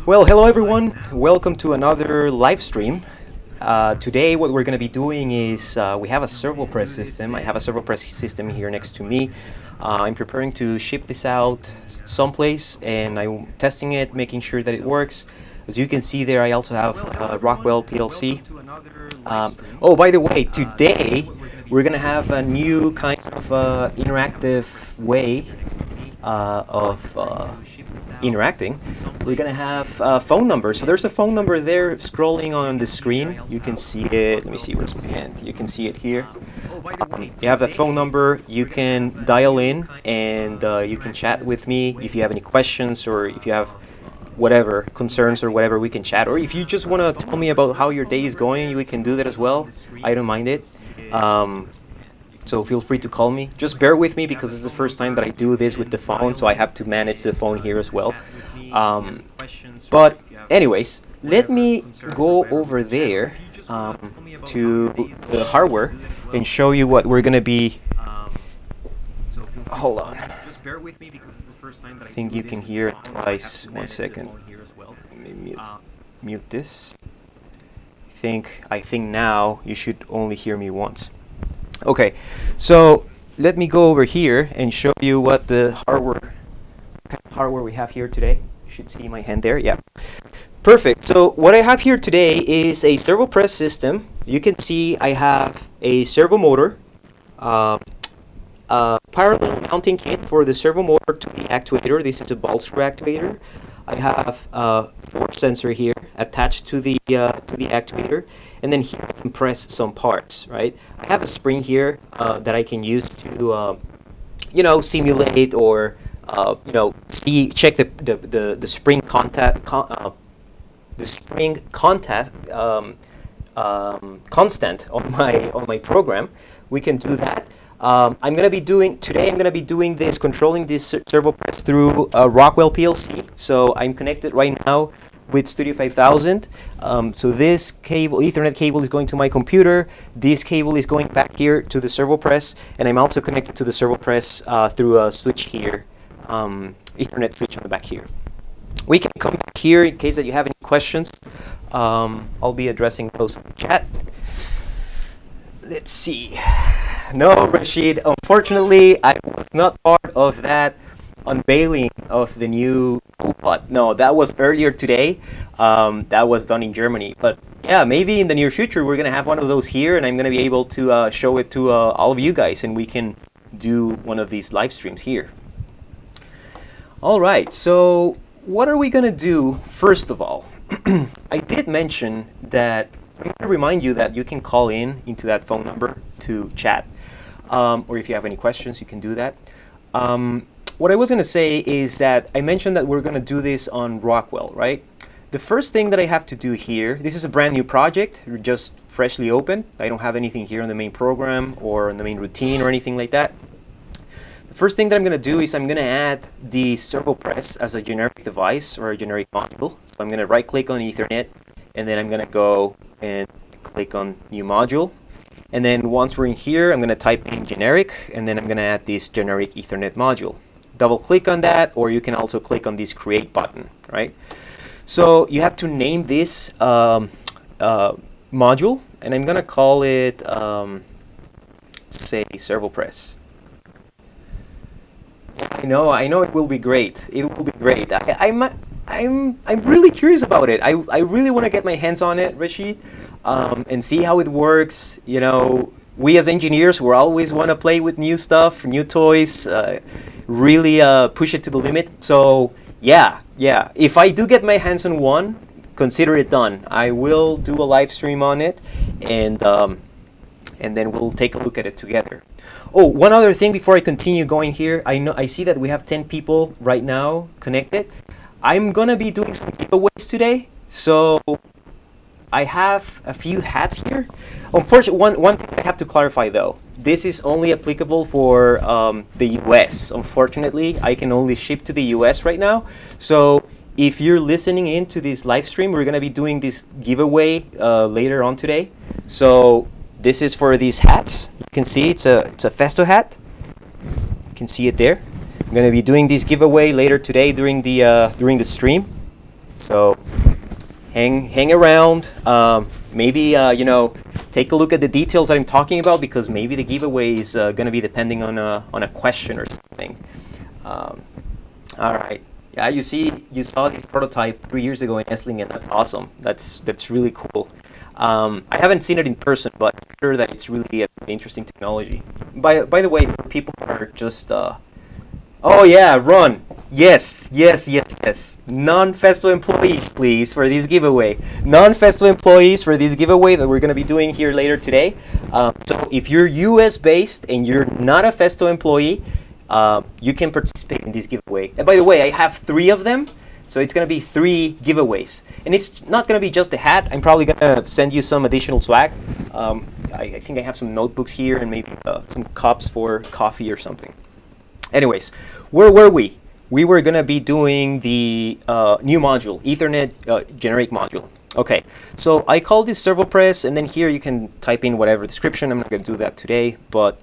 Well, hello everyone. Welcome to another live stream. Today, what we're going to be doing is we have a Servopress system. I have a Servopress system here next to me. I'm preparing to ship this out someplace, and I'm testing it, making sure that it works. As you can see there, I also have Rockwell PLC. Oh, by the way, today we're going to have a new kind of interactive way of interacting. We're going to have a phone number. So there's a phone number there scrolling on the screen. You can see it. Let me see, where's my hand? You can see it here. You have that phone number. You can dial in and you can chat with me if you have any questions, or if you have whatever concerns or whatever, we can chat. Or if you just want to tell me about how your day is going, we can do that as well. I don't mind it. So feel free to call me. Just bear with me because this is the first time that I do this with the phone, so I have to manage the phone here as well. But anyways, let me go over there to the hardware and show you what we're going to be... Hold on. I think you can hear it twice. 1 second. Let me mute this. I think now you should only hear me once. Okay, so let me go over here and show you what the hardware we have here today. You should see my hand there. Yeah, perfect. So what I have here today is a Servopress system. You can see I have a servo motor, parallel mounting kit for the servo motor to the actuator. This is a ball screw actuator. I have a force sensor here attached to the actuator, and then here I can press some parts. Right, I have a spring here that I can use to simulate or check the spring contact constant on my program. We can do that. I'm going to be doing this, controlling this Servopress through Rockwell PLC. So I'm connected right now with Studio 5000. So this Ethernet cable is going to my computer. This cable is going back here to the Servopress, and I'm also connected to the Servopress through a switch here, Ethernet switch on the back here. We can come back here in case that you have any questions. I'll be addressing those in the chat. Let's see. No, Rashid, unfortunately, I was not part of that unveiling of the new pot. No, that was earlier today. That was done in Germany. But yeah, maybe in the near future, we're going to have one of those here, and I'm going to be able to show it to all of you guys, and we can do one of these live streams here. All right, so what are we going to do first of all? I did mention that I'm going to remind you that you can call into that phone number to chat. Or if you have any questions, you can do that. What I was going to say is that I mentioned that we're going to do this on Rockwell, right? The first thing that I have to do here, this is a brand new project, just freshly opened. I don't have anything here on the main program or on the main routine or anything like that. The first thing that I'm going to do is I'm going to add the Servopress as a generic device or a generic module. So I'm going to right-click on Ethernet, and then I'm going to go and click on New Module. And then once we're in here, I'm going to type in generic, and then I'm going to add this generic Ethernet module. Double click on that, or you can also click on this create button, right? So you have to name this module, and I'm going to call it, say, Servopress. I know it will be great. It will be great. I'm really curious about it. I really want to get my hands on it, Rashid, and see how it works. You know, we as engineers, we always want to play with new stuff, new toys, really push it to the limit. So yeah. If I do get my hands on one, consider it done. I will do a live stream on it, and then we'll take a look at it together. Oh, one other thing before I continue going here. I see that we have 10 people right now connected. I'm gonna be doing some giveaways today, so I have a few hats here. Unfortunately, one thing I have to clarify though, this is only applicable for the US. Unfortunately, I can only ship to the US right now. So if you're listening in to this live stream, we're gonna be doing this giveaway later on today. So this is for these hats. You can see it's a Festo hat. You can see it there. I'm going to be doing this giveaway later today during the stream. So hang around. Maybe take a look at the details that I'm talking about, because maybe the giveaway is going to be depending on a question or something. All right. Yeah, you saw this prototype 3 years ago in Esslingen. That's awesome. That's really cool. I haven't seen it in person, but I'm sure that it's really an interesting technology. By the way, for people that are just oh yeah, run. Yes. Non-Festo employees, please, for this giveaway. Non-Festo employees for this giveaway that we're going to be doing here later today. So if you're US based and you're not a Festo employee, you can participate in this giveaway. And by the way, I have 3 of them. So it's going to be 3 giveaways. And it's not going to be just the hat. I'm probably going to send you some additional swag. I think I have some notebooks here and maybe some cups for coffee or something. Anyways, where were we? We were going to be doing the new module, Ethernet generic module. Okay, so I call this Servopress, and then here you can type in whatever description. I'm not going to do that today, but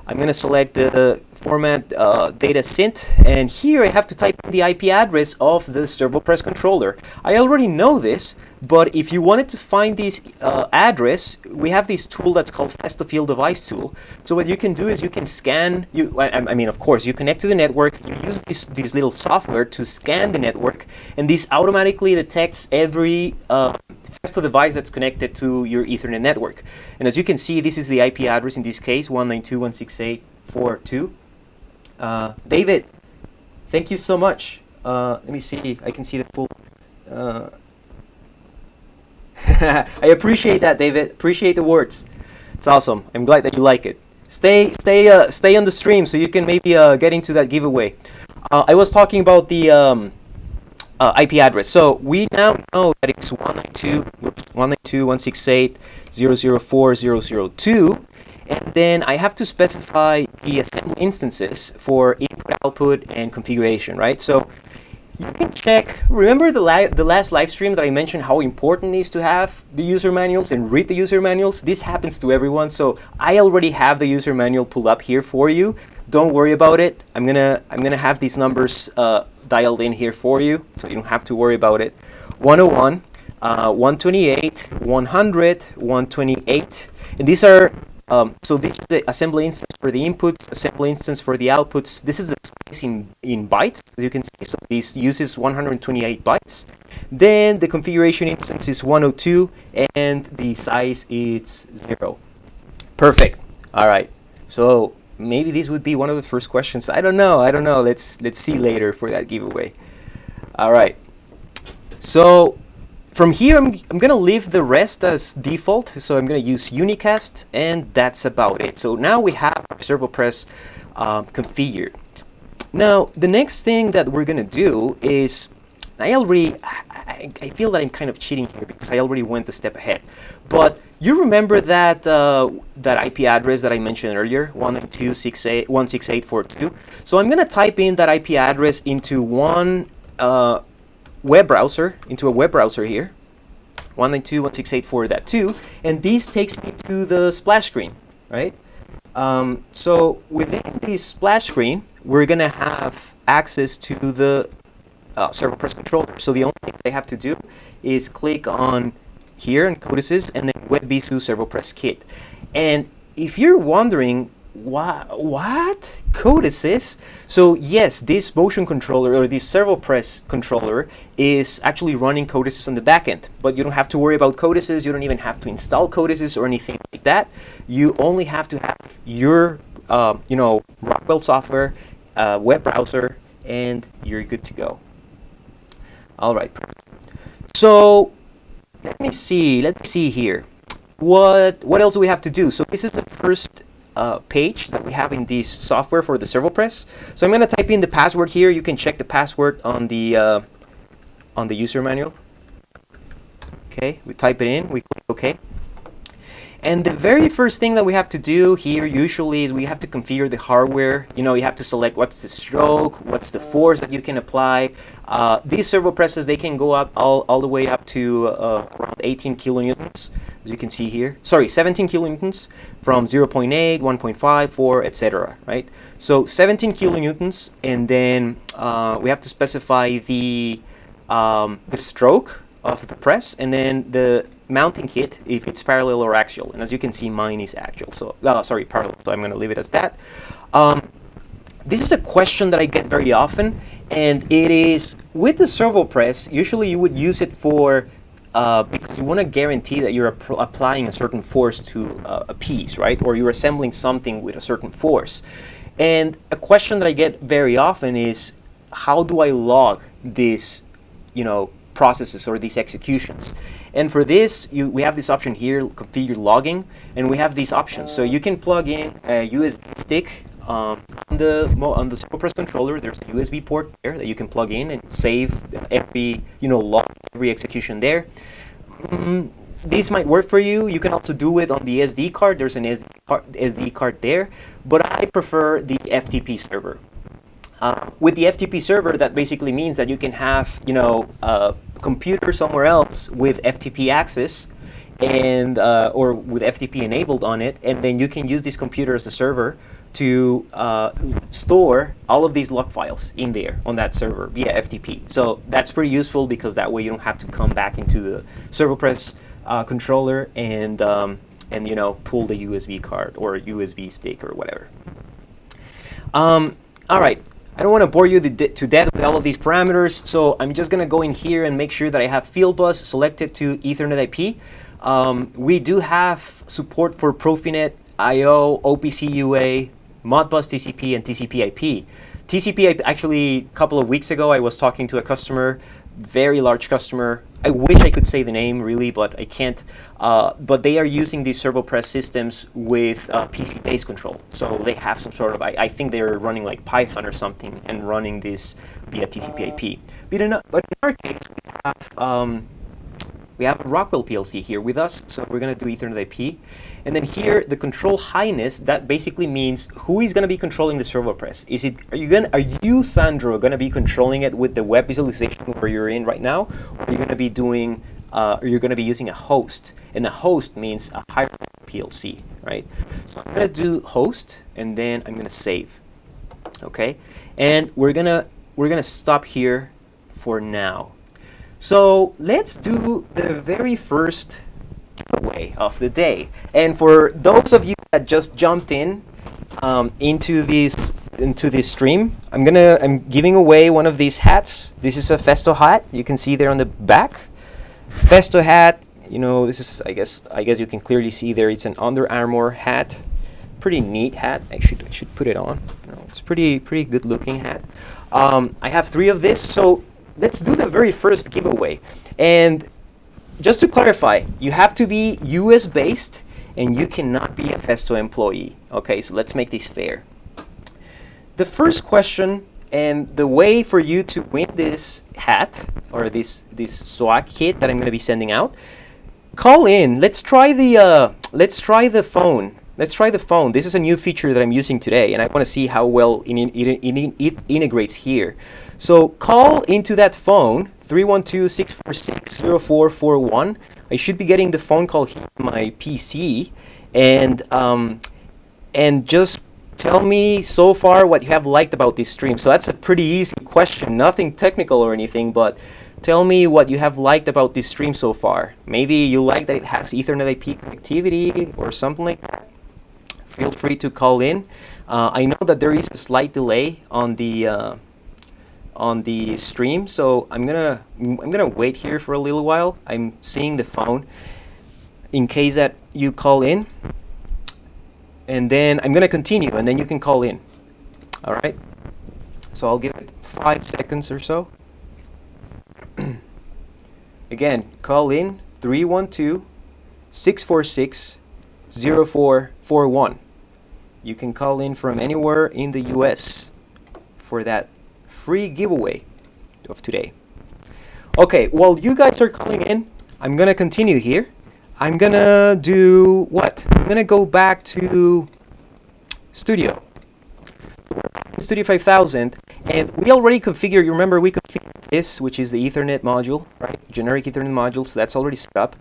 I'm going to select the format data synth, and here I have to type in the IP address of the Servopress controller. I already know this, but if you wanted to find this address, we have this tool that's called Festo Field Device Tool. So what you can do is you can scan, I mean, of course, you connect to the network, you use this little software to scan the network, and this automatically detects every Festo device that's connected to your Ethernet network. And as you can see, this is the IP address in this case, 192.168.4.2. David, thank you so much. Let me see, I can see the full. I appreciate that, David. Appreciate the words. It's awesome. I'm glad that you like it. Stay on the stream so you can maybe get into that giveaway. I was talking about the IP address. So we now know that it's 192.168.004.002, and then I have to specify the assembly instances for input, output, and configuration, right? So you can check. Remember the last live stream that I mentioned how important it is to have the user manuals and read the user manuals? This happens to everyone, so I already have the user manual pulled up here for you. Don't worry about it. I'm gonna have these numbers dialed in here for you, so you don't have to worry about it. 101, 128, 100, 128, and these are so this is the assembly instance for the input, assembly instance for the outputs. This is the space in bytes, as you can see. So this uses 128 bytes. Then the configuration instance is 102, and the size is 0. Perfect. All right. So maybe this would be one of the first questions. I don't know. Let's see later for that giveaway. All right. So from here, I'm going to leave the rest as default. So I'm going to use unicast, and that's about it. So now we have our Servopress configured. Now, the next thing that we're going to do is, I feel that I'm kind of cheating here because I already went a step ahead. But you remember that that IP address that I mentioned earlier, 192.168.168.4.2. So I'm going to type in that IP address into one web browser, into a web browser here, 192.168.4.2, and this takes me to the splash screen, right? So within this splash screen, we're going to have access to the Servopress controller. So the only thing I have to do is click on here in codices and then WebVisu Servopress kit. And if you're wondering what codices, so yes, this motion controller or this Servopress controller is actually running codices on the back end, but you don't have to worry about codices. You don't even have to install codices or anything like that. You only have to have your Rockwell software, web browser, and you're good to go. All right. So let me see here. What else do we have to do? So this is the first page that we have in this software for the Servopress. So I'm going to type in the password here. You can check the password on the user manual. Okay, we type it in. We click OK. And the very first thing that we have to do here usually is we have to configure the hardware. You have to select what's the stroke, what's the force that you can apply. These Servopresses, they can go up all the way up to around 18 kilonewtons, as you can see here. Sorry, 17 kilonewtons from 0.8, 1.5, 4, etc. Right? So 17 kilonewtons, and then we have to specify the the stroke of the press, and then the mounting kit if it's parallel or axial. And as you can see, mine is axial. So sorry, parallel. So I'm going to leave it as that. This is a question that I get very often, and it is with the Servopress. Usually, you would use it for because you want to guarantee that you're applying a certain force to a piece, right? Or you're assembling something with a certain force. And a question that I get very often is, how do I log these, processes or these executions? And for this, we have this option here, configure logging, and we have these options. So you can plug in a USB stick on the Servopress controller. There's a USB port there that you can plug in and save every, log every execution there. This might work for you. You can also do it on the SD card. There's an SD card there, but I prefer the FTP server. With the FTP server, that basically means that you can have, a computer somewhere else with FTP access, and or with FTP enabled on it, and then you can use this computer as a server to store all of these log files in there on that server via FTP. So that's pretty useful because that way you don't have to come back into the Servopress controller and pull the USB card or USB stick or whatever. All right. I don't want to bore you to death with all of these parameters, so I'm just going to go in here and make sure that I have field bus selected to Ethernet IP. We do have support for Profinet, I/O, OPC UA, Modbus TCP, and TCP IP. TCP IP, actually, a couple of weeks ago, I was talking to a customer, very large customer. I wish I could say the name, really, but I can't. But they are using these Servopress systems with PC-based control. So they have some sort of, I think they're running like Python or something and running this via TCP IP. But in our case, we have a Rockwell PLC here with us, so we're going to do Ethernet IP. And then here, the control highness, that basically means who is going to be controlling the Servopress. Are you, Sandro, going to be controlling it with the web visualization where you're in right now? Or are you going to be doing, you're going to be using a host? And a host means a higher PLC, right? So I'm going to do host, and then I'm going to save. Okay? And we're going to stop here for now. So let's do the very first giveaway of the day. And for those of you that just jumped in into this stream, I'm giving away one of these hats. This is a Festo hat. You can see there on the back. Festo hat. This is I guess you can clearly see there. It's an Under Armour hat. Pretty neat hat. I should put it on. It's pretty good looking hat. I have 3 of this. So let's do the very first giveaway. And just to clarify, you have to be US based and you cannot be a Festo employee. Okay, so let's make this fair. The first question and the way for you to win this hat or this swag kit that I'm going to be sending out, call in. Let's try the phone. Let's try the phone. This is a new feature that I'm using today, and I want to see how well it integrates here. So call into that phone, 312-646-0441. I should be getting the phone call here on my PC, and just tell me so far what you have liked about this stream. So that's a pretty easy question, nothing technical or anything, but tell me what you have liked about this stream so far. Maybe you like that it has Ethernet IP connectivity or something like that. Feel free to call in. I know that there is a slight delay on the stream, so I'm gonna wait here for a little while. I'm seeing the phone in case that you call in, and then I'm gonna continue, and then you can call in. All right. So I'll give it 5 seconds or so. Again, call in 312-646-0441. You can call in from anywhere in the US for that free giveaway of today. Okay, while you guys are calling in, I'm gonna continue here. I'm gonna do what? I'm gonna go back to Studio. Studio 5000, and we already configured, you remember we configured this, which is the Ethernet module, right? Generic Ethernet module, so that's already set up.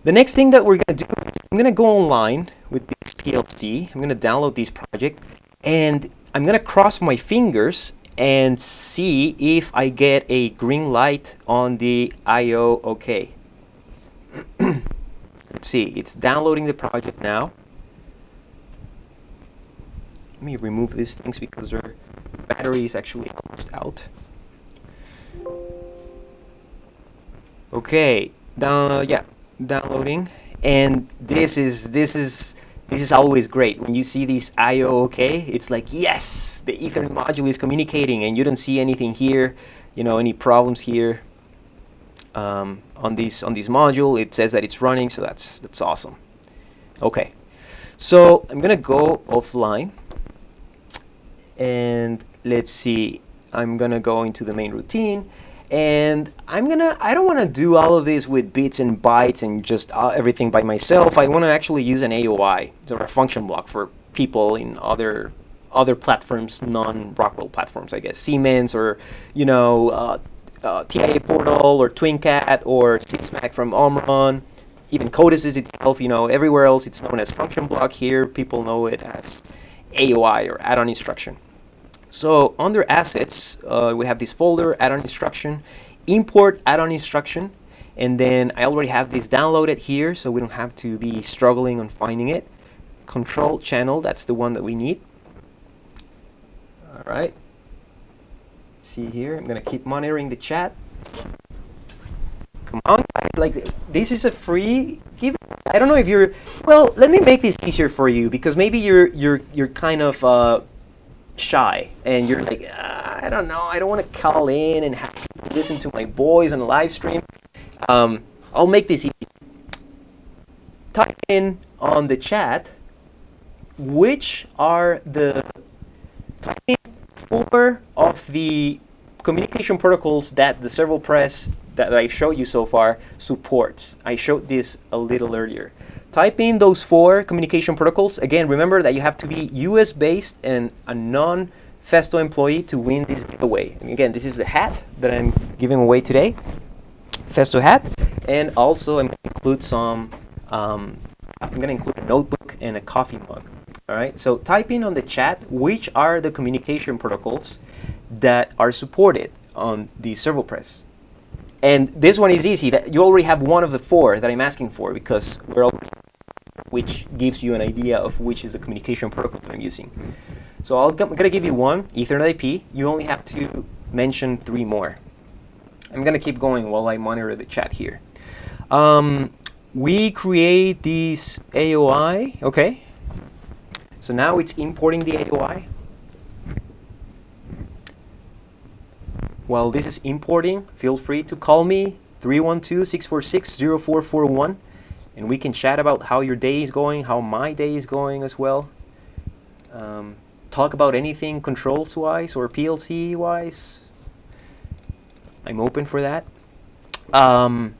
The next thing that we're going to do, I'm going to go online with this PLC. I'm going to download this project, and I'm going to cross my fingers and see if I get a green light on the IO OK. Let's see, it's downloading the project now. Let me remove these things because their battery is actually almost out. Okay, downloading, and this is always great when you see these IO OK. It's like, yes, the Ethernet module is communicating, and you don't see anything here, any problems here. On this module, it says that it's running, so that's awesome. Okay, so I'm gonna go offline, and let's see. I'm gonna go into the main routine, and I don't want to do all of this with bits and bytes and just everything by myself. I want to actually use an AOI, or a function block, for people in other platforms, non-Rockwell platforms, I guess, Siemens, or TIA Portal, or TwinCat, or Sysmac from Omron, even Codices itself. Everywhere else it's known as function block. Here people know it as AOI, or add-on instruction. So under assets, we have this folder, add-on instruction, import add-on instruction, and then I already have this downloaded here, so we don't have to be struggling on finding it. Control channel, that's the one that we need. All right. See here, I'm gonna keep monitoring the chat. Come on, guys, like, this is a free give. I don't know if you're, well, let me make this easier for you, because maybe you're kind of shy, and you're like, I don't know, I don't want to call in and have to listen to my voice on a live stream. I'll make this easy. Type in on the chat which are the type in 4 of the communication protocols that the Servopress that I've showed you so far supports. I showed this a little earlier. Type in those 4 communication protocols. Again, remember that you have to be US based and a non-Festo employee to win this giveaway. And again, this is the hat that I'm giving away today, Festo hat, and also I'm going to include I'm going to include a notebook and a coffee mug. All right. So type in on the chat which are the communication protocols that are supported on the Servopress. And this one is easy. That you already have one of the 4 that I'm asking for, because we're already, which gives you an idea of which is the communication protocol that I'm using. So I'm going to give you one, Ethernet IP. You only have to mention 3 more. I'm going to keep going while I monitor the chat here. We create this AOI. Okay. So now it's importing the AOI. While this is importing, feel free to call me, 312-646-0441, and we can chat about how your day is going, how my day is going as well. Talk about anything controls-wise or PLC-wise. I'm open for that. All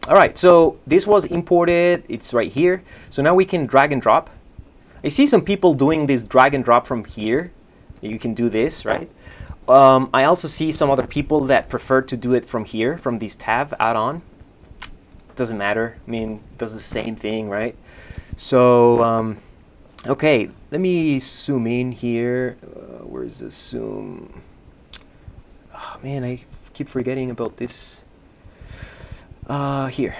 right, so this was imported. It's right here. So now we can drag and drop. I see some people doing this drag and drop from here. You can do this, right? I also see some other people that prefer to do it from here, from this tab add-on. Doesn't matter. I mean, it does the same thing, right? So, okay, let me zoom in here. Where's the zoom? Oh, man, I keep forgetting about this. Here.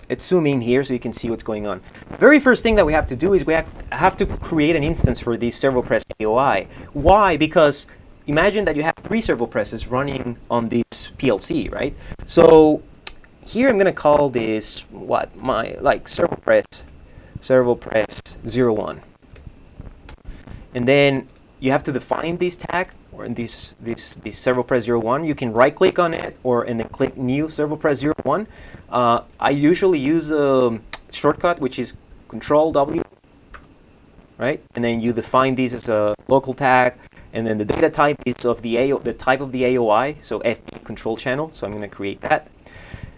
It's zooming here so you can see what's going on. The very first thing that we have to do is we have to create an instance for the Servopress AOI. Why? Because imagine that you have 3 Servopresses running on this PLC, right? So here I'm going to call this Servopress 01. And then you have to define this tag, or in this Servopress 01. You can right click on it and then click new Servopress 01. I usually use the shortcut, which is Control W, right? And then you define this as a local tag. And then the data type is of the type of the AOI, so FB control channel. So I'm going to create that.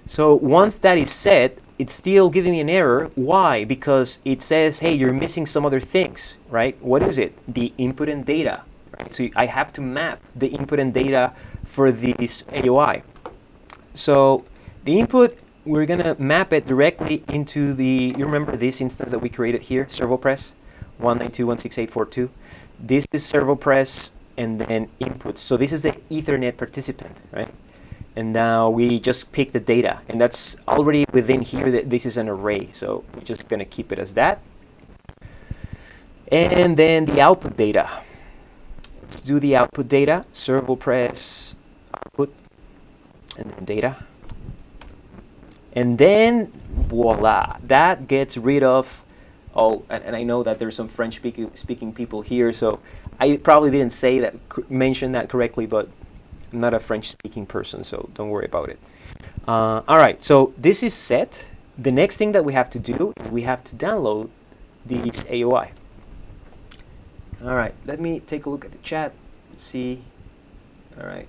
So once that is set, it's still giving me an error. Why? Because it says, hey, you're missing some other things, right? What is it? The input and data, right? So I have to map the input and data for this AOI. So the input, we're going to map it directly into you remember this instance that we created here, Servopress 192.168.42. This is Servopress and then inputs. So this is the Ethernet participant, right? And now we just pick the data, and that's already within here that this is an array. So we're just going to keep it as that. And then the output data. Let's do the output data. Servopress output, and then data. And then voila, that gets rid of, and I know that there's some French speaking people here, so I probably didn't say that, mention that correctly, but I'm not a French speaking person, so don't worry about it. All right, so this is set. The next thing that we have to do is we have to download these AOI. All right, let me take a look at the chat. Let's see. All right.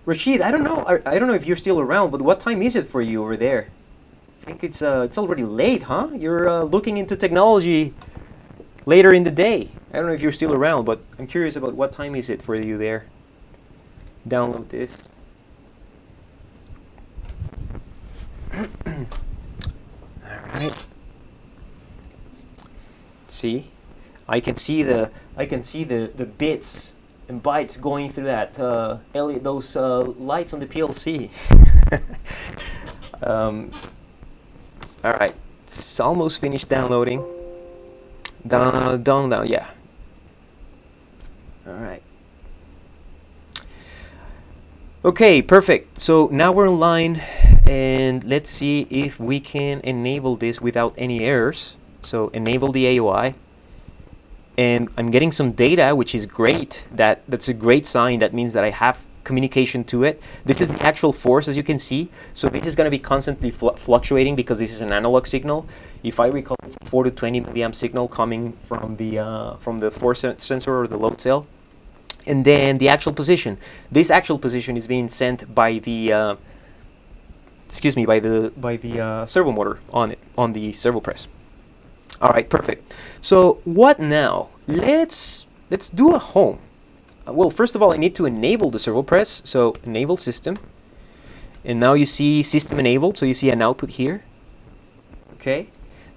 Rashid, I don't know if you're still around, but what time is it for you over there? I think it's already late, huh? You're looking into technology later in the day. I don't know if you're still around, but I'm curious about what time is it for you there. Download this. All right. See, I can see the bits and bytes going through that those lights on the PLC. All right, it's almost finished downloading. Down, yeah. All right. Okay, perfect. So now we're online, and let's see if we can enable this without any errors. So enable the AOI. And I'm getting some data, which is great. That's a great sign. That means that I have communication to it. This is the actual force, as you can see. So this is going to be constantly fluctuating because this is an analog signal. If I recall, it's a 4 to 20 milliamp signal coming from the force sensor or the load cell. And then the actual position. This actual position is being sent by the servo motor on the Servopress. All right, perfect. So what now? Let's do a home. Well, first of all, I need to enable the Servopress. So enable system. And now you see system enabled. So you see an output here. Okay.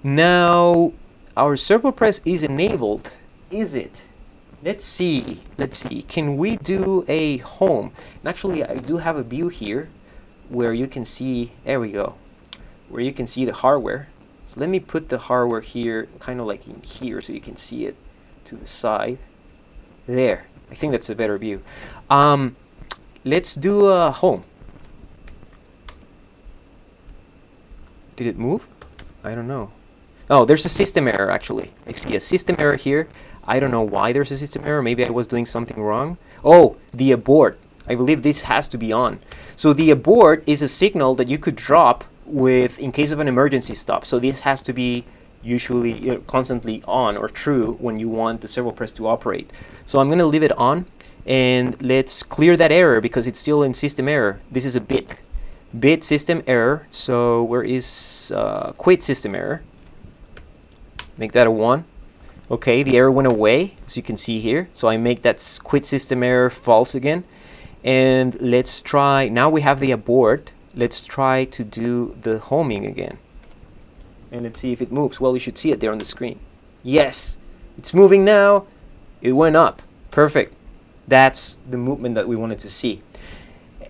Now our Servopress is enabled. Is it? Let's see. Can we do a home? And actually, I do have a view here where you can see. There we go. Where you can see the hardware. So let me put the hardware here, kind of like in here, so you can see it to the side. There. I think that's a better view. Let's do a home. Did it move? I don't know. Oh, there's a system error, actually. I see a system error here. I don't know why there's a system error. Maybe I was doing something wrong. Oh, the abort. I believe this has to be on. So the abort is a signal that you could drop in case of an emergency stop. So this has to be usually constantly on or true when you want the Servopress to operate. So I'm going to leave it on, and let's clear that error because it's still in system error. This is a bit system error. So where is quit system error? Make that a 1. Okay, the error went away, as you can see here. So I make that quit system error false again. And let's try, now we have the abort. Let's try to do the homing again. And let's see if it moves. Well, you should see it there on the screen. Yes, it's moving now. It went up. Perfect. That's the movement that we wanted to see.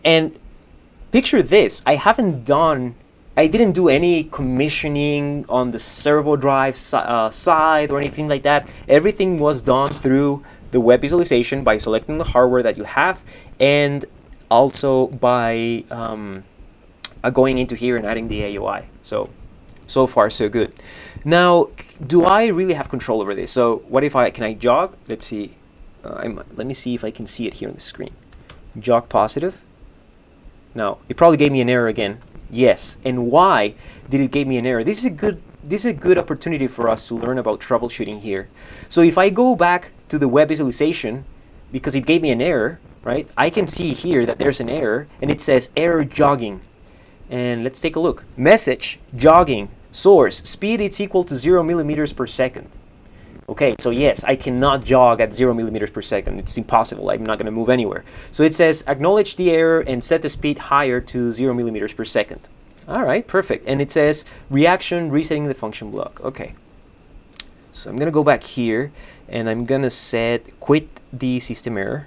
And picture this. I didn't do any commissioning on the servo drive side or anything like that. Everything was done through the web visualization by selecting the hardware that you have, and also by going into here and adding the AOI. So far so good. Now, do I really have control over this? So what if can I jog? Let's see. Let me see if I can see it here on the screen. Jog positive. No, it probably gave me an error again. Yes. And why did it give me an error? This is a good opportunity for us to learn about troubleshooting here. So if I go back to the web visualization, because it gave me an error, right? I can see here that there's an error, and it says error jogging. And let's take a look. Message, jogging, source, speed is equal to 0 millimeters per second. Okay, so yes, I cannot jog at 0 millimeters per second. It's impossible. I'm not going to move anywhere. So it says acknowledge the error and set the speed higher to 0 millimeters per second. All right, perfect. And it says reaction, resetting the function block. Okay. So I'm going to go back here. and I'm gonna set quit the system error.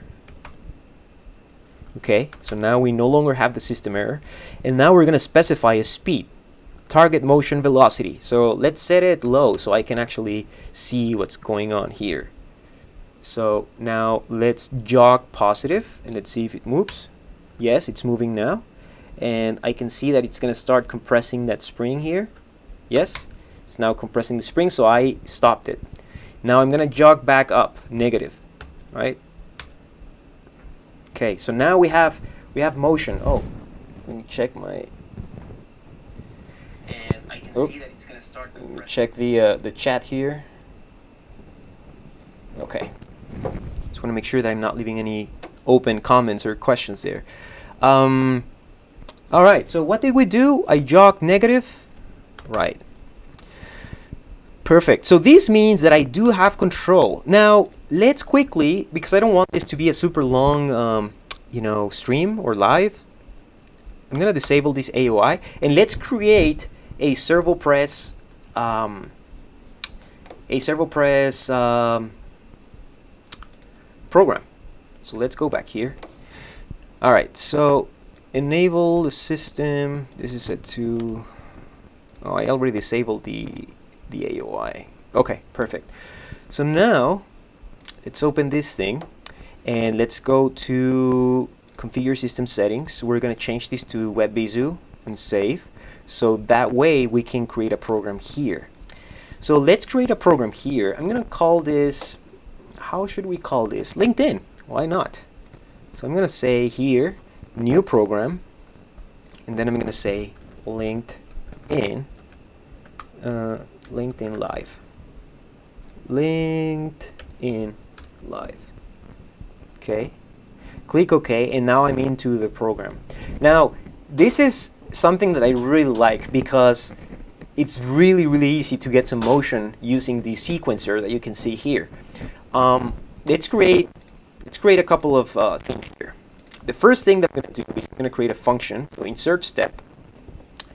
Okay, so now we no longer have the system error, and now we're gonna specify a speed, target motion velocity. So let's set it low so I can actually see what's going on here. So now let's jog positive and let's see if it moves. Yes, it's moving now, and I can see that it's gonna start compressing that spring here. Yes, it's now compressing the spring, so I stopped it. Now I'm gonna jog back up, negative, right? Okay, so now we have motion. Oh, let me check my. And I can see that it's gonna start. Let me check the chat here. Okay, just want to make sure that I'm not leaving any open comments or questions there. All right, so what did we do? I jogged negative, right? Perfect. So this means that I do have control. Now let's quickly, because I don't want this to be a super long, stream or live. I'm gonna disable this AOI and let's create a Servopress, program. So let's go back here. All right. So enable the system. This is set to. Oh, I already disabled the AOI. Okay, perfect. So now let's open this thing and let's go to configure system settings. We're going to change this to WebVisu and save, so that way we can create a program here. So let's create a program here. I'm going to call this, how should we call this? LinkedIn. Why not? So I'm going to say here new program, and then I'm going to say LinkedIn. LinkedIn Live. LinkedIn Live. Okay. Click OK, and now I'm into the program. Now, this is something that I really like because it's really, really easy to get some motion using the sequencer that you can see here. Let's create a couple of things here. The first thing that I'm going to do is I'm going to create a function. So insert step.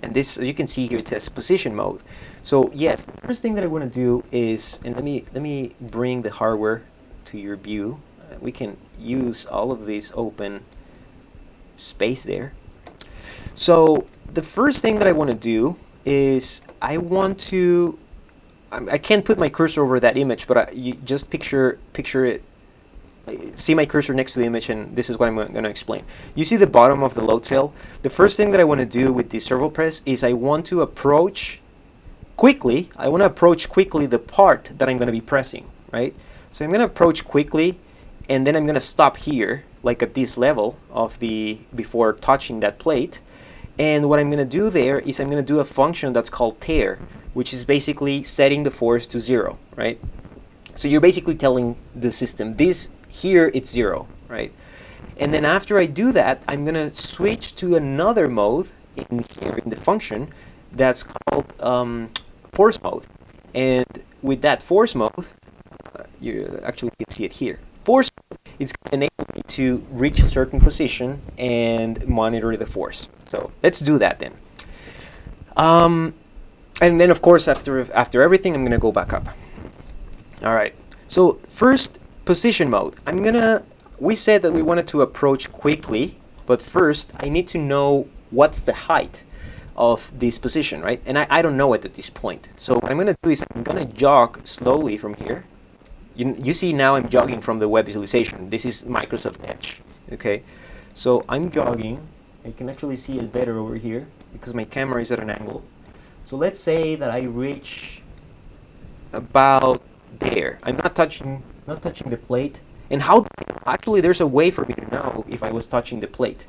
And this, as you can see here, it says position mode. So yes, the first thing that I want to do is, and let me bring the hardware to your view. We can use all of this open space there. So the first thing that I want to do is I can't put my cursor over that image, but you just picture it. See my cursor next to the image, and this is what I'm going to explain. You see the bottom of the load cell? The first thing that I want to do with the Servopress is I want to approach quickly. I want to approach quickly the part that I'm going to be pressing, right? So I'm going to approach quickly, and then I'm going to stop here, like at this level of before touching that plate. And what I'm going to do there is I'm going to do a function that's called tear, which is basically setting the force to 0, right? So you're basically telling the system this here it's 0, right? And then after I do that, I'm going to switch to another mode in here in the function that's called force mode. And with that force mode, you actually can see it here. Force mode is going to enable me to reach a certain position and monitor the force. So let's do that then. And then of course after everything, I'm going to go back up. All right. So first, position mode. We said that we wanted to approach quickly, but first I need to know what's the height of this position, right? And I don't know it at this point. So what I'm going to do is I'm going to jog slowly from here. You see now I'm jogging from the web visualization. This is Microsoft Edge. Okay. So I'm jogging. I can actually see it better over here because my camera is at an angle. So let's say that I reach about there. I'm not touching the plate. And how? Actually, there's a way for me to know if I was touching the plate.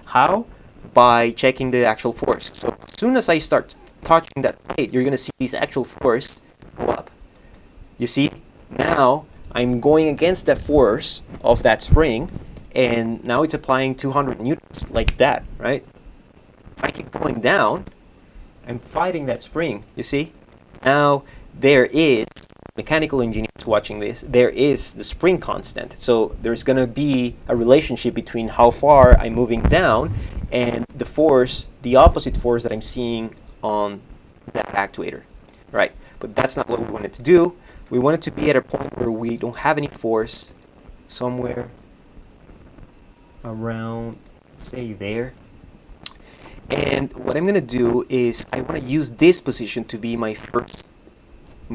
How? By checking the actual force. So as soon as I start touching that plate, you're going to see this actual force go up. You see? Now I'm going against the force of that spring, and now it's applying 200 newtons like that, right? If I keep going down, I'm fighting that spring. You see? Now there is mechanical engineers watching this. There is the spring constant. So there's going to be a relationship between how far I'm moving down and the force, the opposite force that I'm seeing on that actuator, right? But that's not what we wanted to do. We want it to be at a point where we don't have any force, somewhere around, say, there. And what I'm going to do is I want to use this position to be my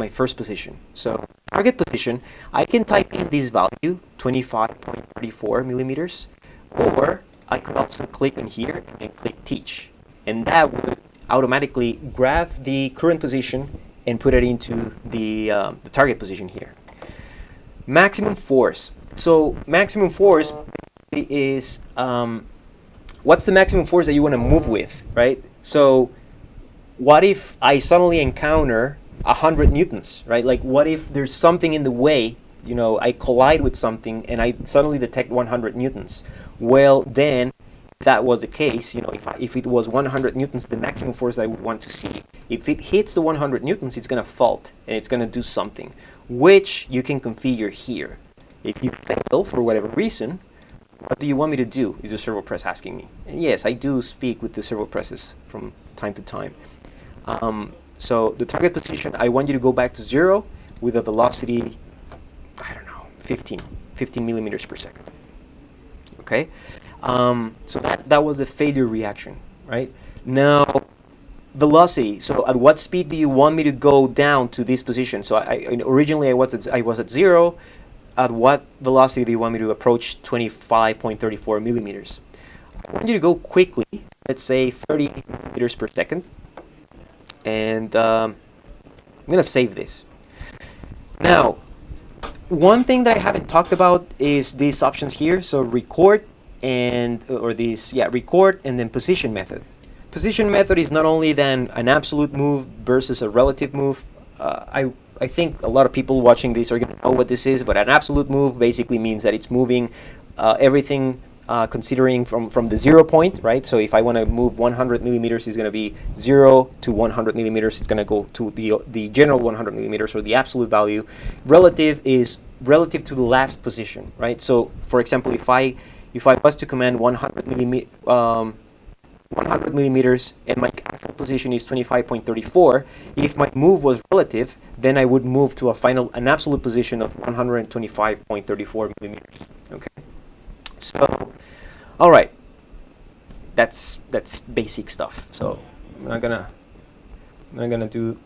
first position. So target position, I can type in this value, 25.34 millimeters, or I could also click on here and click teach. And that would automatically grab the current position and put it into the target position here. Maximum force. So maximum force is what's the maximum force that you want to move with, right? So what if I suddenly encounter 100 newtons, right? Like what if there's something in the way, you know, I collide with something and I suddenly detect 100 newtons. Well, then if that was the case, you know, if it was 100 newtons, the maximum force I would want to see, if it hits the 100 newtons, it's going to fault and it's going to do something, which you can configure here. If you fail for whatever reason, what do you want me to do, is the Servopress asking me. And yes, I do speak with the Servopresses from time to time. So the target position, I want you to go back to 0 with a velocity, I don't know, 15 millimeters per second. Okay, so that was a failure reaction, right? Now, velocity. So at what speed do you want me to go down to this position? So originally I was at 0. At what velocity do you want me to approach 25.34 millimeters? I want you to go quickly, let's say 30 meters per second. And I'm going to save this. Now, one thing that I haven't talked about is these options here. So record and, record and then position method. Position method is not only then an absolute move versus a relative move. I think a lot of people watching this are going to know what this is, but an absolute move basically means that it's moving everything considering from the 0 point, right? So if I want to move 100 millimeters, it's going to be 0 to 100 millimeters. It's going to go to the general 100 millimeters, or the absolute value. Relative is relative to the last position, right? So for example, if I was to command 100 millimeters and my actual position is 25.34, if my move was relative, then I would move to an absolute position of 125.34 millimeters. Okay, so all right, that's basic stuff. So I'm not gonna do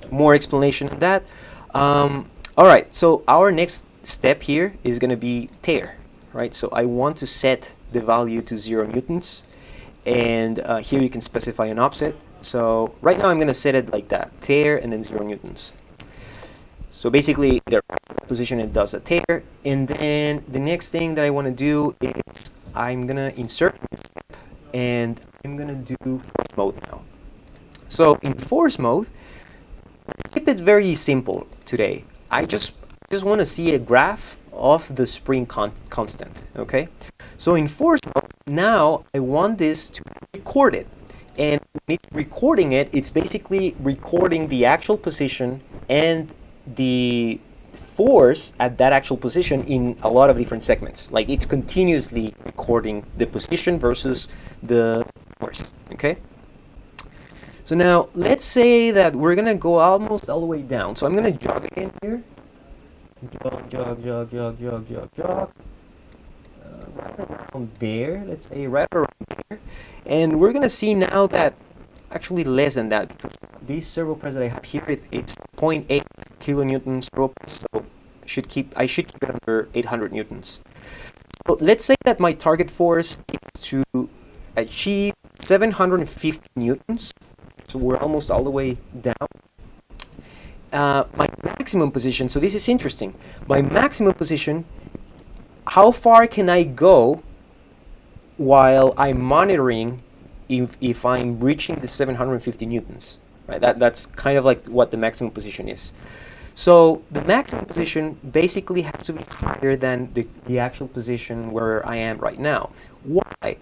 more explanation of that. All right, so our next step here is gonna be tear, right? So I want to set the value to 0 newtons. And here you can specify an offset. So right now I'm going to set it like that, tear and then 0 newtons. So basically the position it does a tear. And then the next thing that I want to do is I'm going to insert and I'm going to do force mode now. So in force mode, keep it very simple today. I just want to see a graph of the spring constant, okay? So in force mode, now I want this to be recorded. And when it's recording it, it's basically recording the actual position and the force at that actual position in a lot of different segments. Like it's continuously recording the position versus the force, okay? So now let's say that we're gonna go almost all the way down. So I'm gonna jog again here. Jog. Right around there, let's say right around there. And we're gonna see now that actually less than that, because this Servopress that I have here, it's 0.8 kilonewtons Servopress, so I should keep it under 800 newtons. So let's say that my target force is to achieve 750 newtons. So we're almost all the way down. My maximum position, so this is interesting. My maximum position, how far can I go while I'm monitoring if I'm reaching the 750 newtons, right? That's kind of like what the maximum position is. So the maximum position basically has to be higher than the actual position where I am right now. Why?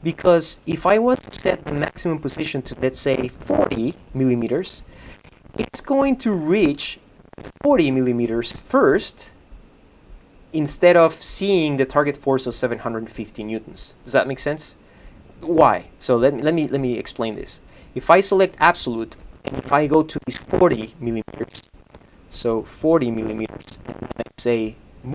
Because if I was to set the maximum position to, let's say, 40 millimeters, it's going to reach 40 millimeters first instead of seeing the target force of 750 newtons. Does that make sense? Why? So let me explain this. If I select absolute and if I go to these 40 millimeters, So 40 millimeters. And then I say move.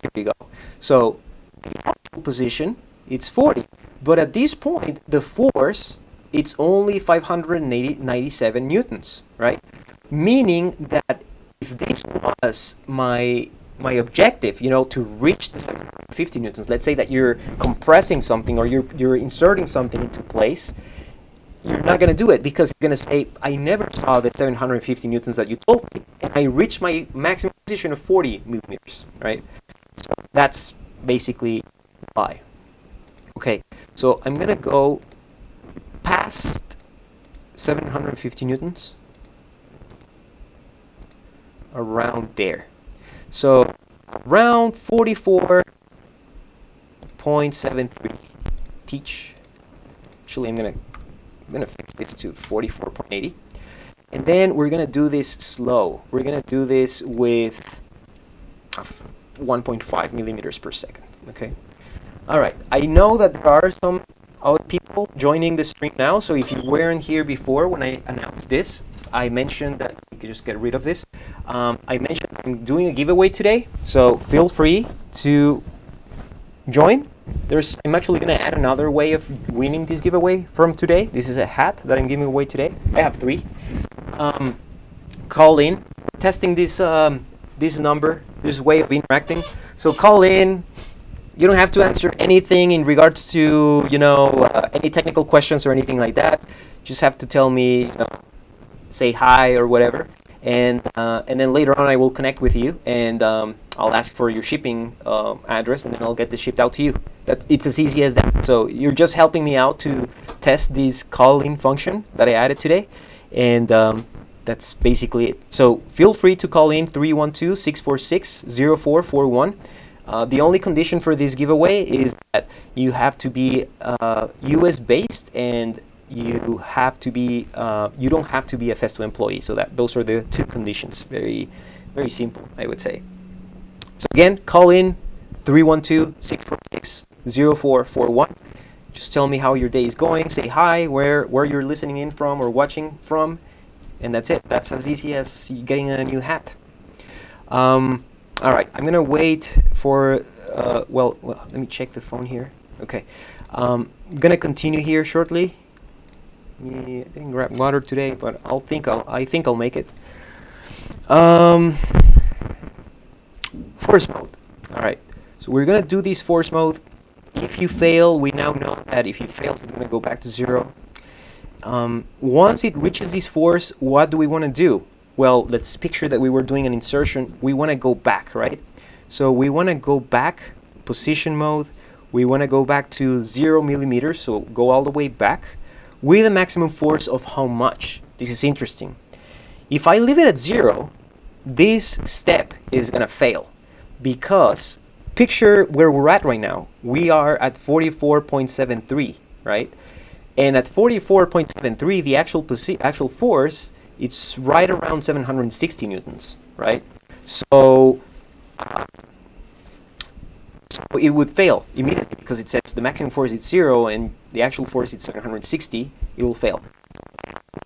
Here we go. So the actual position, it's 40. But at this point, the force, it's only 597 newtons, right? Meaning that if this was my objective, you know, to reach the 750 newtons, let's say that you're compressing something or you're inserting something into place, you're not going to do it because you're going to say, I never saw the 750 newtons that you told me, and I reached my maximum position of 40 millimeters, right? So that's basically why. Okay, so I'm going to go past 750 newtons, around there. So around 44.73 teach. Actually, I'm gonna fix this to 44.80, and then we're gonna do this slow. We're gonna do this with 1.5 millimeters per second. Okay. All right. I know that there are some other people joining the stream now. So if you weren't here before when I announced this, I mentioned that you could just get rid of this. I mentioned I'm doing a giveaway today, so feel free to join. I'm actually going to add another way of winning this giveaway from today. This is a hat that I'm giving away today. I have 3. Call in, testing this number, this way of interacting. So call in. You don't have to answer anything in regards to, you know, any technical questions or anything like that. Just have to tell me, you know, say hi or whatever, and then later on I will connect with you, and I'll ask for your shipping address, and then I'll get this shipped out to you. It's as easy as that. So you're just helping me out to test this call-in function that I added today, and that's basically it. So feel free to call in 312-646-0441. The only condition for this giveaway is that you have to be US based, and you don't have to be a Festo employee. So those are the 2 conditions. Very, very simple, I would say. So again, call in 312-646-0441. Just tell me how your day is going. Say hi, where you're listening in from or watching from, and that's it. That's as easy as getting a new hat. All right, I'm gonna wait for. Well, let me check the phone here. Okay, I'm gonna continue here shortly. I didn't grab water today, but I think I'll make it. Force mode. All right, so we're gonna do this force mode. If you fail, we now know that if you fail, it's gonna go back to 0. Once it reaches this force, what do we want to do? Well, let's picture that we were doing an insertion. We want to go back, right? So we want to go back, position mode. We want to go back to 0 millimeters, so go all the way back with a maximum force of how much? This is interesting. If I leave it at 0, this step is going to fail because picture where we're at right now. We are at 44.73, right? And at 44.73, the actual force, it's right around 760 newtons, right? So it would fail immediately because it says the maximum force is 0 and the actual force is 760. It will fail.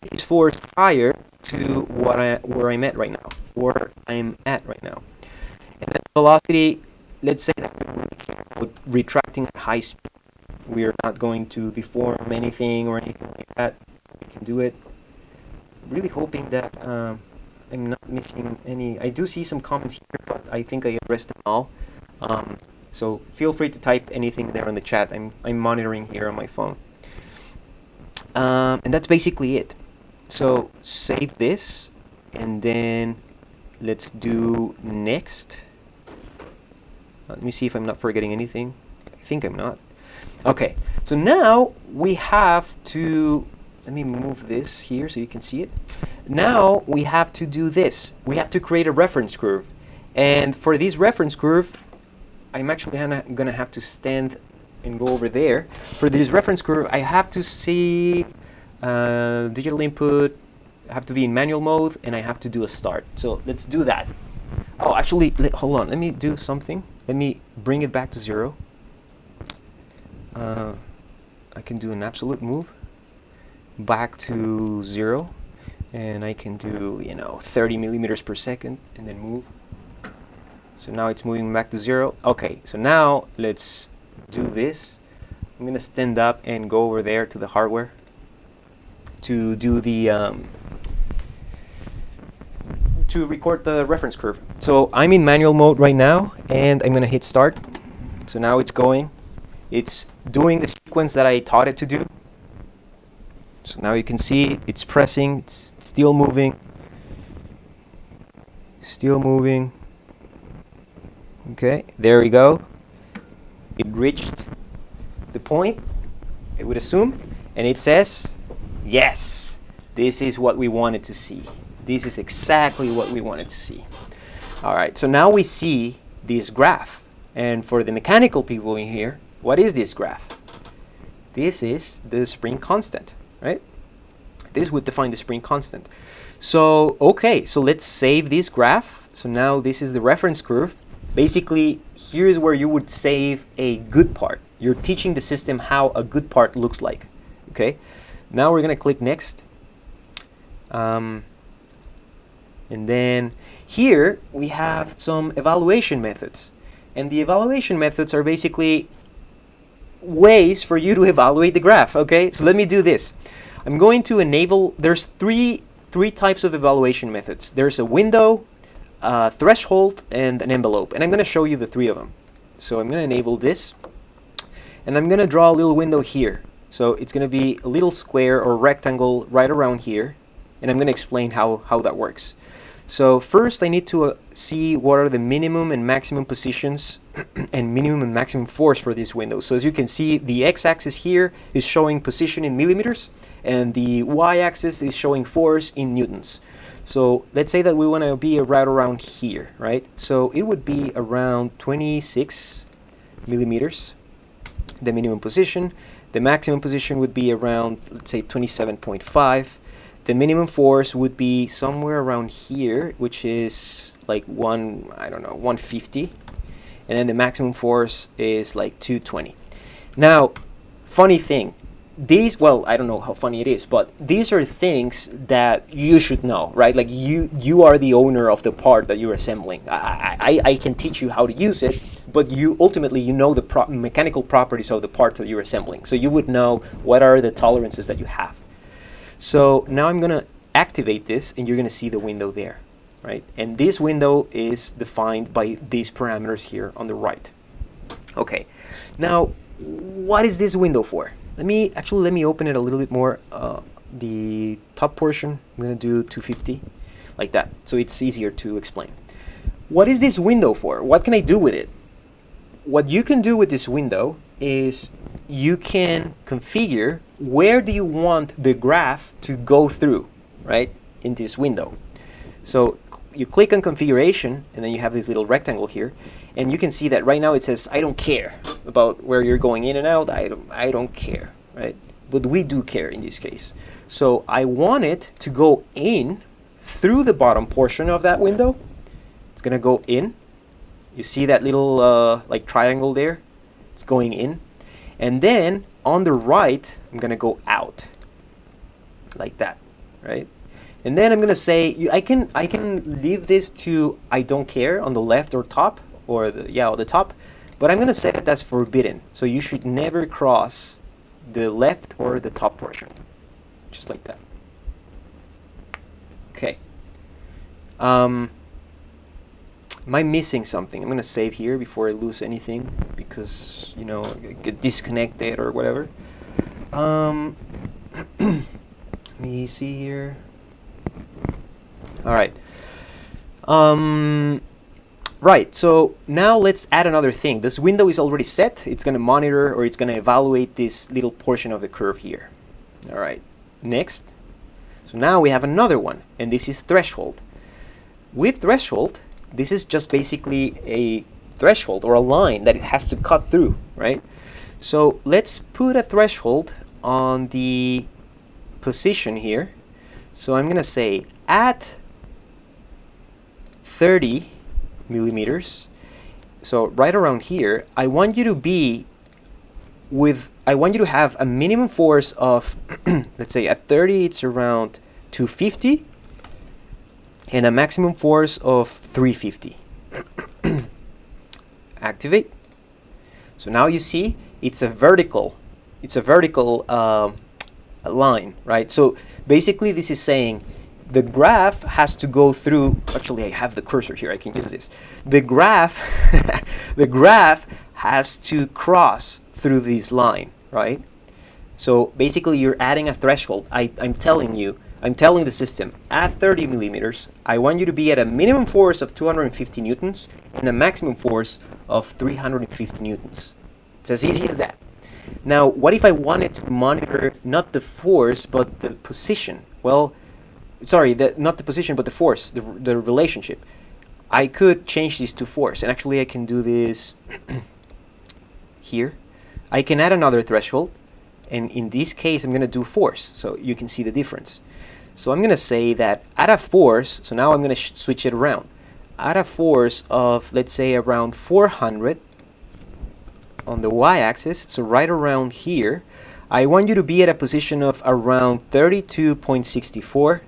It's force higher to where I'm at right now, and then velocity. Let's say that we're retracting at high speed. We are not going to deform anything or anything like that. We can do it. Really hoping that I'm not missing any. I do see some comments here, but I think I addressed them all. So feel free to type anything there in the chat. I'm monitoring here on my phone. And that's basically it. So save this, and then let's do next. Let me see if I'm not forgetting anything. I think I'm not. Okay, so now we have to, let me move this here so you can see it. Now we have to do this. We have to create a reference curve. And for this reference curve, I'm actually gonna have to stand and go over there. For this reference curve, I have to see digital input, I have to be in manual mode, and I have to do a start. So let's do that. Oh, actually, hold on. Let me do something. Let me bring it back to 0. I can do an absolute move back to 0. And I can do, 30 millimeters per second and then move. So now it's moving back to 0. Okay, so now let's do this. I'm gonna stand up and go over there to the hardware to do the to record the reference curve. So I'm in manual mode right now, and I'm gonna hit start. So now it's going. It's doing the sequence that I taught it to do. So now you can see it's pressing, it's still moving. Still moving. Okay, there we go. It reached the point, I would assume, and it says, yes, this is what we wanted to see. This is exactly what we wanted to see. All right, so now we see this graph. And for the mechanical people in here, what is this graph? This is the spring constant, right? This would define the spring constant. So, okay, so let's save this graph. So now this is the reference curve. Basically, here's where you would save a good part. You're teaching the system how a good part looks like. Okay, now we're gonna click next. And then here we have some evaluation methods. And the evaluation methods are basically ways for you to evaluate the graph. Okay, so let me do this. I'm going to enable, there's three types of evaluation methods. There's a window, threshold, and an envelope. And I'm going to show you the three of them. So I'm going to enable this. And I'm going to draw a little window here. So it's going to be a little square or rectangle right around here. And I'm going to explain how that works. So first I need to see what are the minimum and maximum positions and minimum and maximum force for this window. So as you can see, the x-axis here is showing position in millimeters, and the y-axis is showing force in newtons. So let's say that we want to be right around here, right? So it would be around 26 millimeters, the minimum position. The maximum position would be around, let's say, 27.5. The minimum force would be somewhere around here, which is like 150. And then the maximum force is like 220. Now, funny thing, these, well, I don't know how funny it is, but these are things that you should know, right? Like you are the owner of the part that you're assembling. I can teach you how to use it, but you ultimately, you know the mechanical properties of the parts that you're assembling. So you would know what are the tolerances that you have. So now I'm going to activate this, and you're going to see the window there, right? And this window is defined by these parameters here on the right. Okay, now what is this window for? Let me open it a little bit more. The top portion, I'm going to do 250, like that, so it's easier to explain. What is this window for? What can I do with it? What you can do with this window is you can configure where do you want the graph to go through, right, in this window. So you click on configuration, and then you have this little rectangle here, and you can see that right now it says I don't care about where you're going in and out. I don't care, right? But we do care in this case. So I want it to go in through the bottom portion of that window. It's gonna go in. You see that little like triangle there? It's going in. And then on the right, I'm going to go out like that, right? And then I'm going to say, I can leave this to I don't care on the left or top, or the top, but I'm going to set it as forbidden. So you should never cross the left or the top portion, just like that. Okay. Am I missing something? I'm going to save here before I lose anything, because, I get disconnected or whatever. Let me see here. All right. Right, so now let's add another thing. This window is already set. It's going to monitor, or it's going to evaluate this little portion of the curve here. All right, next. So now we have another one, and this is threshold. With threshold, this is just basically a threshold or a line that it has to cut through, right? So let's put a threshold on the position here. So I'm going to say at 30 millimeters. So right around here, I want you to have a minimum force of, let's say at 30, it's around 250 and a maximum force of 350. Activate. So now you see it's a vertical line, right? So basically this is saying the graph has to go through, actually I have the cursor here, I can use this. The graph the graph has to cross through this line, right? So basically you're adding a threshold. I'm telling the system, at 30 millimeters, I want you to be at a minimum force of 250 newtons and a maximum force of 350 newtons. It's as easy as that. Now, what if I wanted to monitor not the force, but the position? Well, sorry, not the position, but the force, the relationship. I could change this to force, and actually I can do this here. I can add another threshold, and in this case I'm going to do force, so you can see the difference. So I'm going to say that at a force, so now I'm going to switch it around. At a force of, let's say, around 400 on the y-axis, so right around here, I want you to be at a position of around 32.64,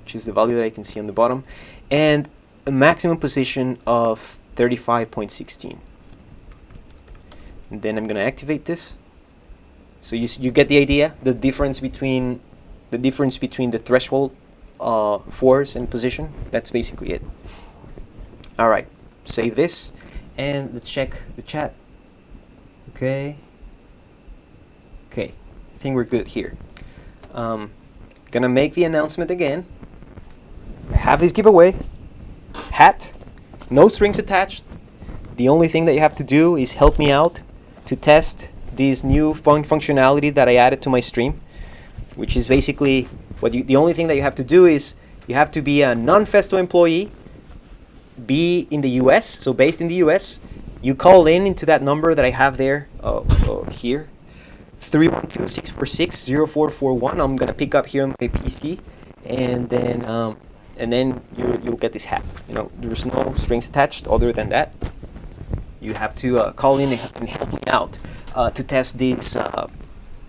which is the value that I can see on the bottom, and a maximum position of 35.16. And then I'm going to activate this. So you get the idea, the difference between the threshold force and position. That's basically it. All right, save this, and let's check the chat. Okay, I think we're good here. Gonna make the announcement again. I have this giveaway hat, no strings attached. The only thing that you have to do is help me out to test this new functionality that I added to my stream, which is basically the only thing that you have to do is you have to be a non-Festo employee, be in the US, so based in the US. You call into that number that I have there here, 312-646-0441. I'm gonna pick up here on my PC, and then you'll get this hat. There's no strings attached other than that. You have to call in and help me out to test this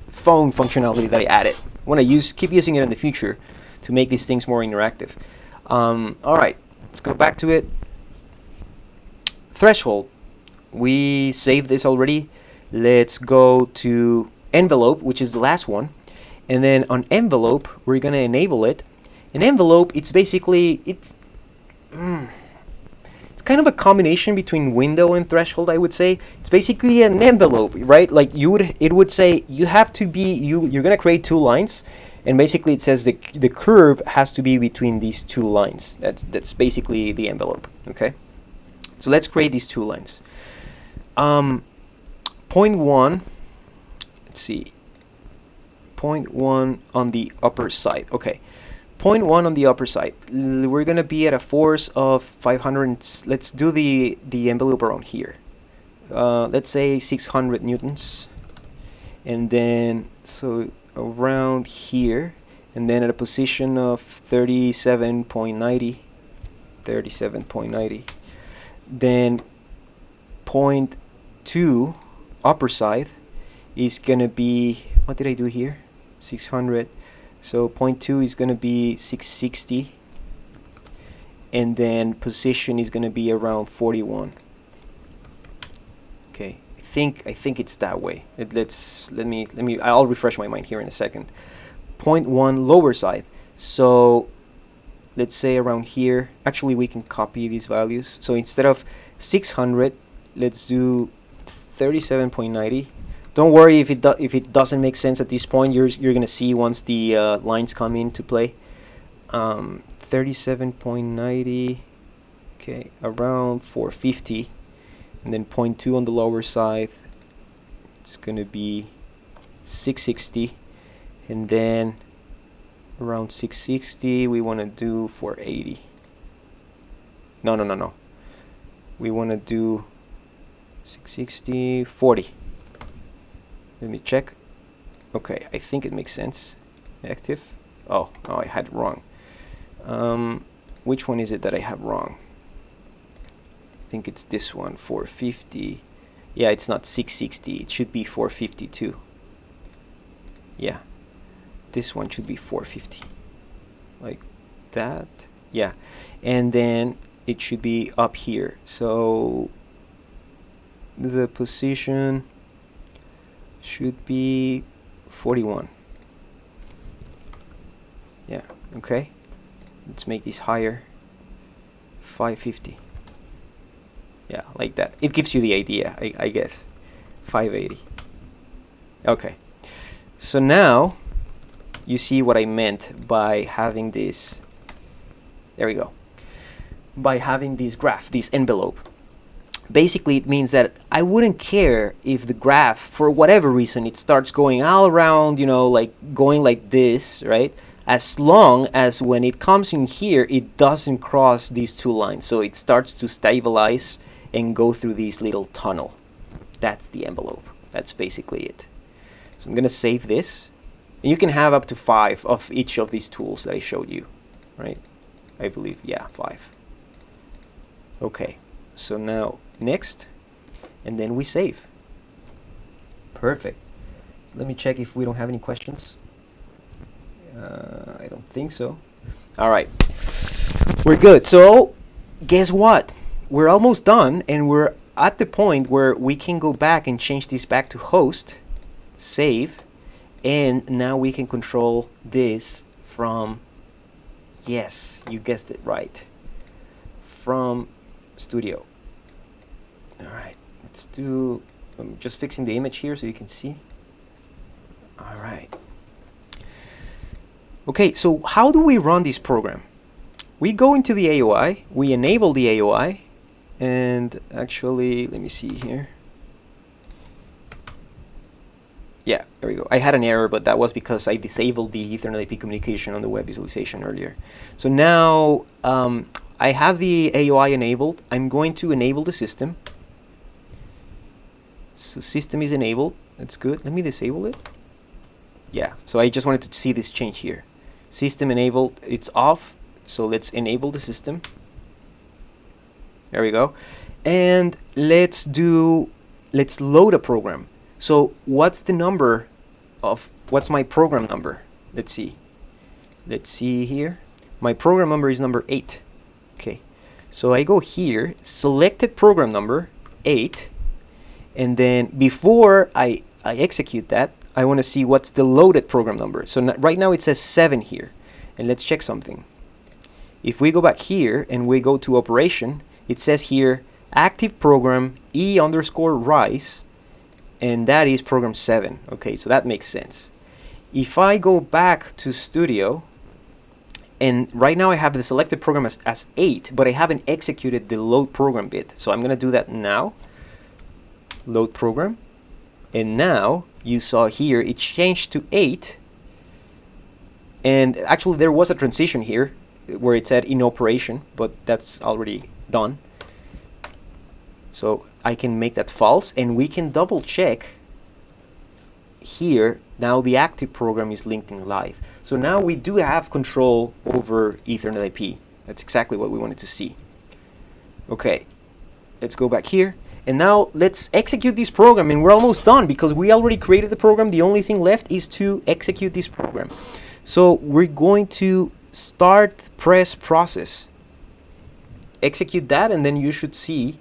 phone functionality that I added. I want to keep using it in the future to make these things more interactive. All right, let's go back to it. Threshold. We saved this already. Let's go to envelope, which is the last one. And then on envelope, we're going to enable it. An envelope, it's basically, it's kind of a combination between window and threshold, I would say. It's basically an envelope, right? Like it would say you have to be, you're going to create two lines. And basically it says the curve has to be between these two lines. That's basically the envelope, okay? So let's create these two lines. Point 1, let's see, point 1 on the upper side. Okay, point 1 on the upper side. We're going to be at a force of 500. Let's do the envelope around here. Let's say 600 newtons. And then, so around here, and then at a position of 37.90. Then point 2 upper side is gonna be, what did I do here? 600. So point 2 is gonna be 660, and then position is gonna be around 41. Okay, I think it's that way. I'll refresh my mind here in a second. Point 1 lower side. So let's say around here. Actually, we can copy these values. So instead of 600, let's do 37.90. Don't worry if it doesn't make sense at this point. You're gonna see once the lines come into play. 37.90. Okay, around 450, and then point 2 on the lower side. It's gonna be 660, and then around 660 we want to do 480. No. We want to do 660, 40. Let me check. Okay, I think it makes sense. Active. Oh, I had it wrong. Which one is it that I have wrong? I think it's this one, 450. Yeah, it's not 660. It should be 452. Yeah, this one should be 450. like that. Yeah, and then it should be up here. So the position should be 41. Yeah, okay. Let's make this higher. 550. Yeah, like that. It gives you the idea, I guess. 580. Okay. So now you see what I meant by having this. There we go. By having this graph, this envelope. Basically, it means that I wouldn't care if the graph, for whatever reason, it starts going all around, you know, like going like this, right? As long as when it comes in here, it doesn't cross these two lines. So it starts to stabilize and go through this little tunnel. That's the envelope. That's basically it. So I'm going to save this. And you can have up to 5 of each of these tools that I showed you, right? I believe, yeah, 5. Okay, so now next, and then we save. Perfect. So let me check if we don't have any questions. I don't think so. All right, we're good. So guess what? We're almost done, and we're at the point where we can go back and change this back to host, save, and now we can control this from, yes, you guessed it right, from Studio. All right, let's do, I'm just fixing the image here so you can see. All right. Okay, so how do we run this program? We go into the AOI, we enable the AOI, and actually, let me see here. Yeah, there we go. I had an error, but that was because I disabled the Ethernet IP communication on the web visualization earlier. So now I have the AOI enabled. I'm going to enable the system. So system is enabled. That's good. Let me disable it. Yeah, so I just wanted to see this change here. System enabled, it's off. So let's enable the system. There we go. And let's load a program. So what's the number of, what's my program number? Let's see. Let's see here. My program number is number 8. Okay. So I go here, selected program number 8. And then before I execute that, I want to see what's the loaded program number. So right now it says 7 here. And let's check something. If we go back here and we go to operation, it says here active program E_rise, and that is program 7. Okay, so that makes sense. If I go back to Studio, and right now I have the selected program as 8, but I haven't executed the load program bit. So I'm going to do that now. Load program. And now you saw here it changed to 8. And actually there was a transition here where it said in operation, but that's already done. So I can make that false, and we can double check here. Now the active program is linked in live. So now we do have control over Ethernet IP. That's exactly what we wanted to see. Okay, let's go back here. And now let's execute this program, and we're almost done because we already created the program. The only thing left is to execute this program. So we're going to start press process. Execute that, and then you should see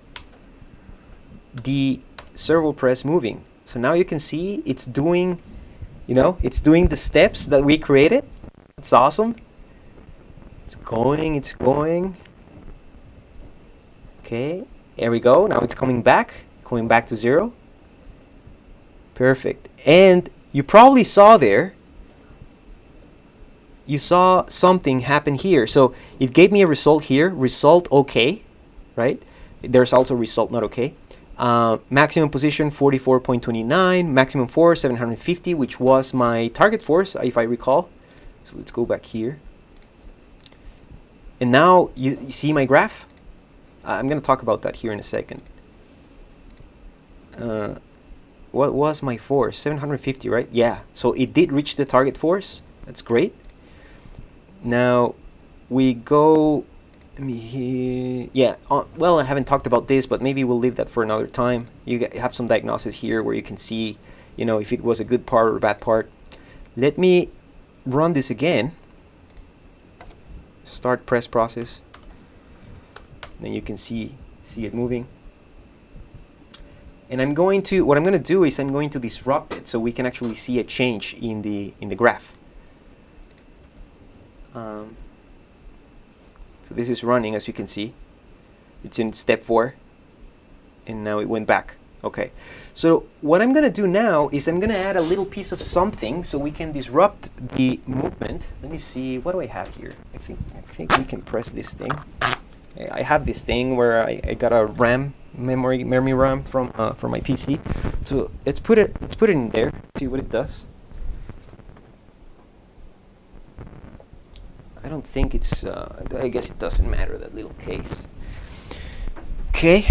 the Servopress moving. So now you can see it's doing, it's doing the steps that we created. It's awesome. It's going, it's going. Okay, there we go. Now it's coming back to 0. Perfect. And you probably saw there, you saw something happen here. So it gave me a result here, result okay, right? There's also result not okay. Maximum position 44.29, maximum force 750, which was my target force, if I recall. So let's go back here. And now you see my graph. I'm going to talk about that here in a second. What was my force? 750, right? Yeah, so it did reach the target force. That's great. Now we go, yeah, well, I haven't talked about this, but maybe we'll leave that for another time. You have some diagnosis here where you can see, if it was a good part or a bad part. Let me run this again. start press process. Then you can see it moving. And what I'm going to do is I'm going to disrupt it so we can actually see a change in the graph. So this is running, as you can see. It's in step 4, and now it went back. Okay, so what I'm going to do now is I'm going to add a little piece of something so we can disrupt the movement. Let me see, what do I have here? I think we can press this thing. I have this thing where I got a memory RAM from my PC. So let's put it in there. See what it does. I don't think it's. I guess it doesn't matter, that little case. Okay.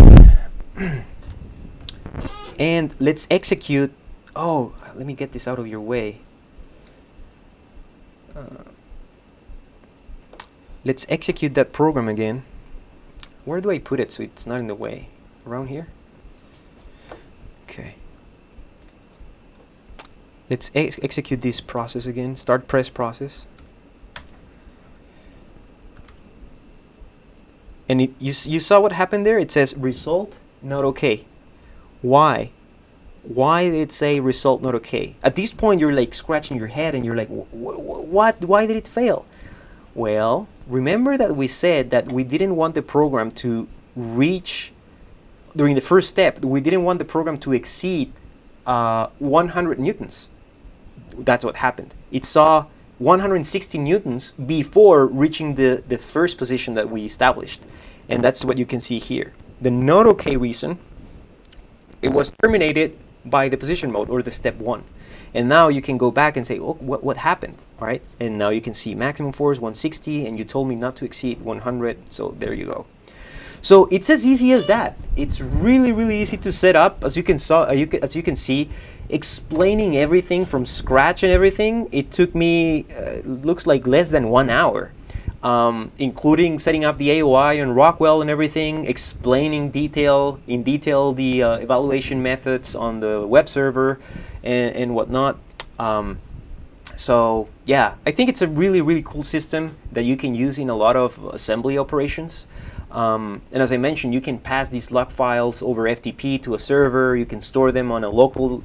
And let's execute. Oh, let me get this out of your way. Let's execute that program again. Where do I put it so it's not in the way? Around here? Okay. Let's execute this process again. Start press process. And you saw what happened there? It says result not okay. Why? Why did it say result not okay? At this point, you're like scratching your head and you're like, what? Why did it fail? Well, remember that we said that we didn't want the program to reach, during the first step, we didn't want the program to exceed 100 newtons. That's what happened. It saw 160 newtons before reaching the first position that we established. And that's what you can see here. The not okay reason, it was terminated by the position mode, or the step 1. And now you can go back and say, oh, what happened, all right? And now you can see maximum force 160, and you told me not to exceed 100, so there you go. So it's as easy as that. It's really, really easy to set up. As you can see, explaining everything from scratch and everything, it took me, looks like less than 1 hour, including setting up the AOI on Rockwell and everything, explaining in detail the evaluation methods on the web server and whatnot. So yeah, I think it's a really, really cool system that you can use in a lot of assembly operations. And as I mentioned, you can pass these log files over FTP to a server. You can store them on a local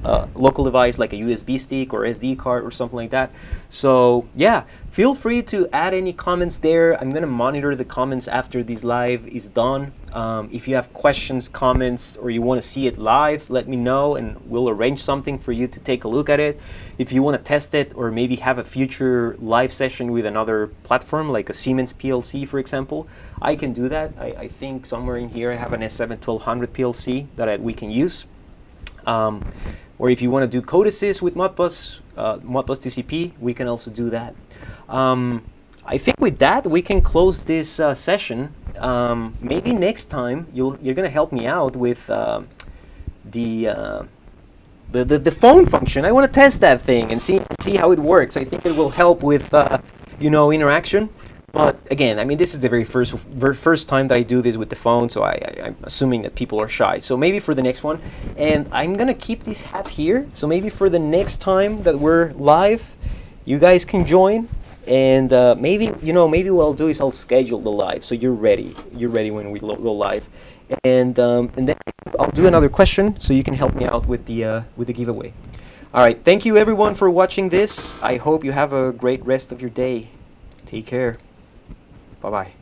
device like a USB stick or SD card or something like that. So yeah, feel free to add any comments there. I'm going to monitor the comments after this live is done. If you have questions, comments, or you want to see it live, let me know and we'll arrange something for you to take a look at it. If you want to test it or maybe have a future live session with another platform like a Siemens PLC, for example, I can do that. I think somewhere in here I have an S7-1200 PLC that we can use. Or if you want to do code assist with Modbus TCP, we can also do that. I think with that we can close this session. Maybe next time you're going to help me out with the phone function. I want to test that thing and see how it works. I think it will help with interaction. But again, I mean, this is the very first time that I do this with the phone, so I'm assuming that people are shy. So maybe for the next one, and I'm gonna keep these hats here. So maybe for the next time that we're live, you guys can join, and maybe what I'll do is I'll schedule the live so you're ready. You're ready when we go live, and then I'll do another question so you can help me out with the giveaway. All right, thank you everyone for watching this. I hope you have a great rest of your day. Take care. Bye-bye.